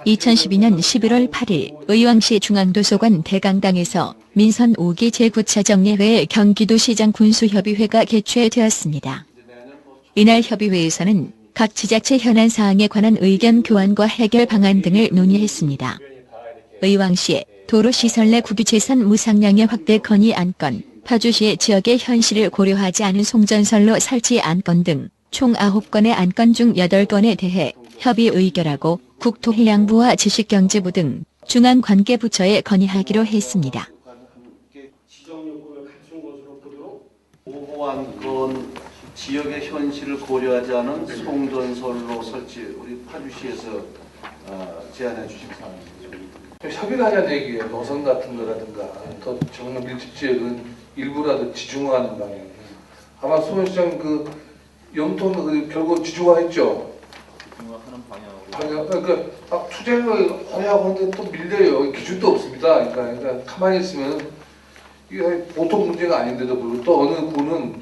2012년 11월 8일 의왕시 중앙도서관 대강당에서 민선 5기 제9차 경기도시장 군수협의회가 개최되었습니다. 이날 협의회에서는 각 지자체 현안 사항에 관한 의견 교환과 해결 방안 등을 논의했습니다. 의왕시의 도로시설 내 국유재산 무상량의 확대 건의 안건, 파주시의 지역의 현실을 고려하지 않은 송전선로 설치 안건 등 총 9건의 안건 중 8건에 대해 협의 의결하고 국토해양부와 지식경제부 등 중앙관계부처에 건의하기로 했습니다. 보호한 건 지역의 현실을 고려하지 않은 송전선로 설치 우리 파주시에서 제안해 주신 사항입니다. 협의를 하자는 얘기예요. 노선 같은 거라든가 더 정말 밀집 지역은 일부라도 지중화하는 방향. 아마 수원시장 그 영토는 결국 지중화했죠. 지중화하는 방향으로. 그러니까 막 투쟁을 하려고 하는데 또 밀려요. 기준도 없습니다. 그러니까 가만히 있으면 이게 보통 문제가 아닌데도 불구하고 또 어느 구는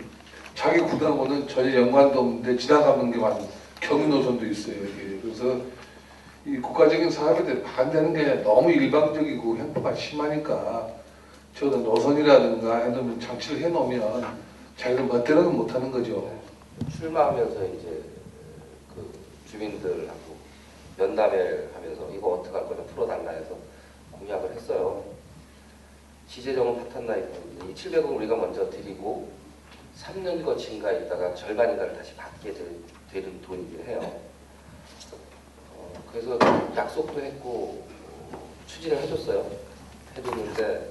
자기 구하고는 전혀 연관도 없는데 지나가는 게 많은 경유 노선도 있어요. 이게. 그래서 이 국가적인 사업에 반대하는 게 너무 일방적이고 행보가 심하니까 저는 노선이라든가 해놓으면 장치를 해놓으면 자기들 멋대로는 못하는 거죠. 출마하면서 이제 그 주민들하고 면담을 하면서 이거 어떻게 할 거냐 풀어달라 해서 공약을 했어요. 시재정은 파탄나이프 이 700원 우리가 먼저 드리고 3년거 증가에 있다가 절반인가를 다시 받게 되는 돈이긴 해요. 그래서 약속도 했고 추진을 해줬어요. 해줬는데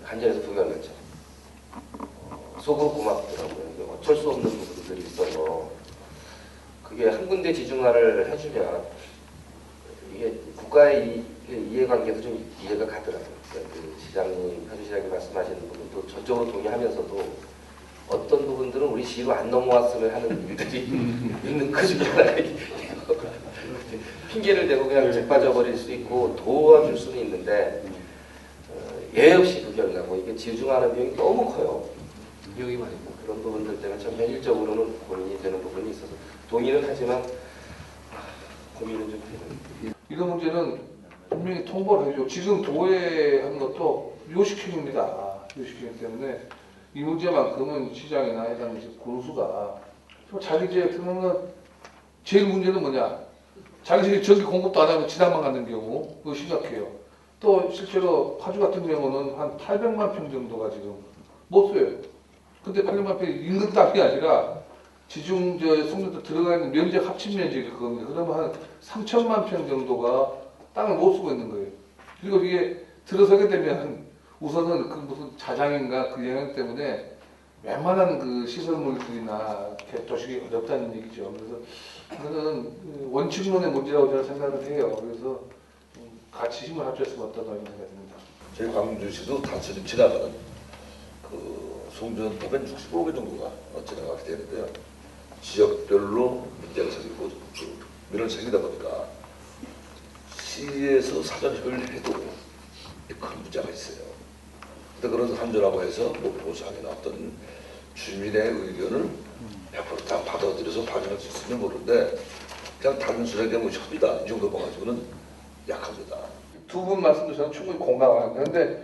간절해서 부결했죠. 속으로 고맙더라고요. 어쩔 수 없는 부분들이 있어서 그게 한 군데 지중화를 해주면 이게 국가의 이해관계도 좀 이해가 가더라고요. 그 시장님, 파주시장님 말씀하시는 부분도 전적으로 동의하면서도 어떤 부분들은 우리 시로 안 넘어왔으면 하는 일들이 있는 그 중에 하나가 핑계를 대고 그냥 잭 빠져버릴 수 있고 도와줄 수는 있는데 예 없이 부결나고 이게 지중화하는 비용이 너무 커요. 비용이 많이 고 그런 부분들 때문에 참 현실적으로는 고민이 되는 부분이 있어서 동의는 하지만 고민은 좀 되는. 이런 문제는 분명히 통보를 해줘. 지금 도의하는 것도 요식행위입니다. 요식행위 때문에 이 문제만큼은 시장이나 해당 군수가 자기 지역 들으면 제일 문제는 뭐냐? 자기 지역 전기 공급도 안 하고 지나만 가는 경우 그거 심각해요. 또 실제로 파주 같은 경우는 한 800만 평 정도가 지금 못 써요. 근데 800만 평이 인근 땅이 아니라 지중 송전도 들어가 있는 면적 합친 면적이 그겁니다. 그러면 한 3천만 평 정도가 땅을 못 쓰고 있는 거예요. 그리고 이게 들어서게 되면 우선은 그 무슨 자장인가 그 영향 때문에 웬만한 그 시설물들이나 도식이 어렵다는 얘기죠. 그래서 저는 원칙론의 문제라고 저는 생각을 해요. 그래서 같이 힘을 합쳤으면 어떠다 이런 생각이 듭니다. 저희 광주시도 단체 좀 지나가는 그 송전 565개 정도가 지나가게 되는데요. 지역별로 문제가 생기고 민원이 생기다 보니까 시에서 사전 협의를 해도 큰 문제가 있어요. 근데 그런 한조라고 해서 뭐 보상이나 어떤 주민의 의견을 100% 다 받아들여서 반영할 수 있으면 모르는데 그냥 단순하게 뭐 협의다 이 정도 봐가지고는 약합니다. 두 분 말씀도 저는 충분히 공감합니다. 그런데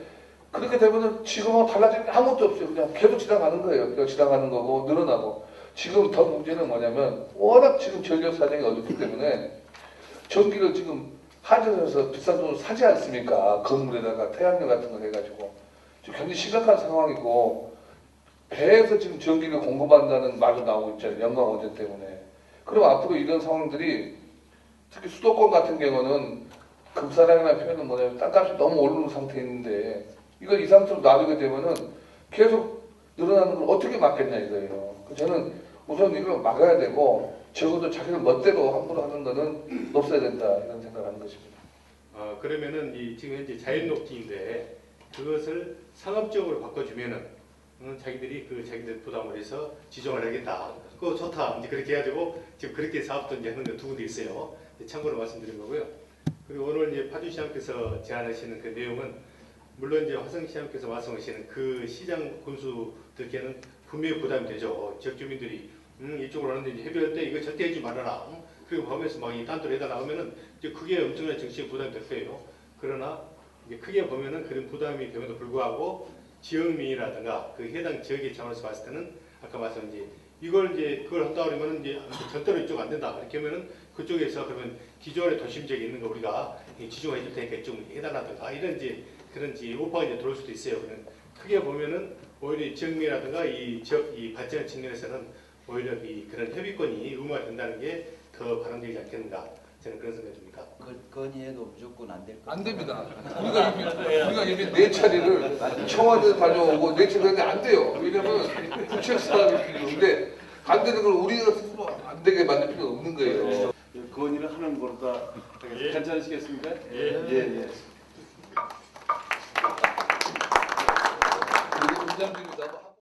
그렇게 되면은 지금하고 달라지는 게 아무것도 없어요. 그냥 계속 지나가는 거예요. 그냥 지나가는 거고 늘어나고. 지금 더 문제는 뭐냐면 워낙 지금 전력 사정이 어렵기 때문에 전기를 지금 한전에서 비싼 돈을 사지 않습니까? 건물에다가 태양열 같은 거 해가지고 지금 굉장히 심각한 상황이고 배에서 지금 전기를 공급한다는 말도 나오고 있잖아요. 영광원전 때문에. 그럼 앞으로 이런 상황들이 특히 수도권 같은 경우는 급사량이라는 표현은 뭐냐면 땅값이 너무 오르는 상태인데 이걸 이 상태로 놔두게 되면은 계속 늘어나는 걸 어떻게 막겠냐 이거예요. 저는 우선 이걸 막아야 되고 적어도 자기들 멋대로 함부로 하는 거는 없어야 된다 이런 생각을 하는 것입니다. 그러면은 지금 현재 자연녹지인데 그것을 상업적으로 바꿔주면은 자기들이 자기들 부담을 해서 지정을 하겠다. 그거 좋다. 이제 그렇게 해가지고 지금 그렇게 사업도 이제 하는 데 두 군데 있어요. 참고로 말씀드린 거고요. 그리고 오늘 이제 파주시장께서 제안하시는 그 내용은 물론 이제 화성시장께서 말씀하시는 그 시장 군수들께는 분명히 부담이 되죠. 지역 주민들이 이쪽으로 오는데 협의할 때 이거 절대 하지 말아라. 그리고 보면서 막 이 단도리에다 나오면은 이제 그게 엄청난 정치적 부담이 될 거예요. 그러나 이제 크게 보면은 그런 부담이 됨에도 불구하고 지역민이라든가 그 해당 지역의 차원에서 봤을 때는 아까 말씀 이제 이걸 이제 그걸 한다 그러면은 이제 절대로 이쪽 안 된다 이렇게 하면은 그쪽에서 그러면 기존의 도심 지역에 있는 거 우리가 지중해 줄 테니까 좀 해달라든가 이런 이제 그런 이제 오퍼가 이제 들어올 수도 있어요. 그런 크게 보면은 오히려 지역민이라든가 이 지역 이 발전 측면에서는 오히려 이 그런 협의권이 의무화 된다는 게 더 바람직이지 않겠는가 저는 그런 생각이 듭니다. 건의해도 무조건 안 될 것 안 같아요. 됩니다. 우리가 이미 네 차례를 청와대 다녀오고 네 차례인데 안 돼요. 왜냐면 부채 사람이 필요한데 안 되는 걸 우리가 안 되게 만들 필요가 없는 거예요. 건의를 하는 거다. 괜찮으시겠습니까? 예.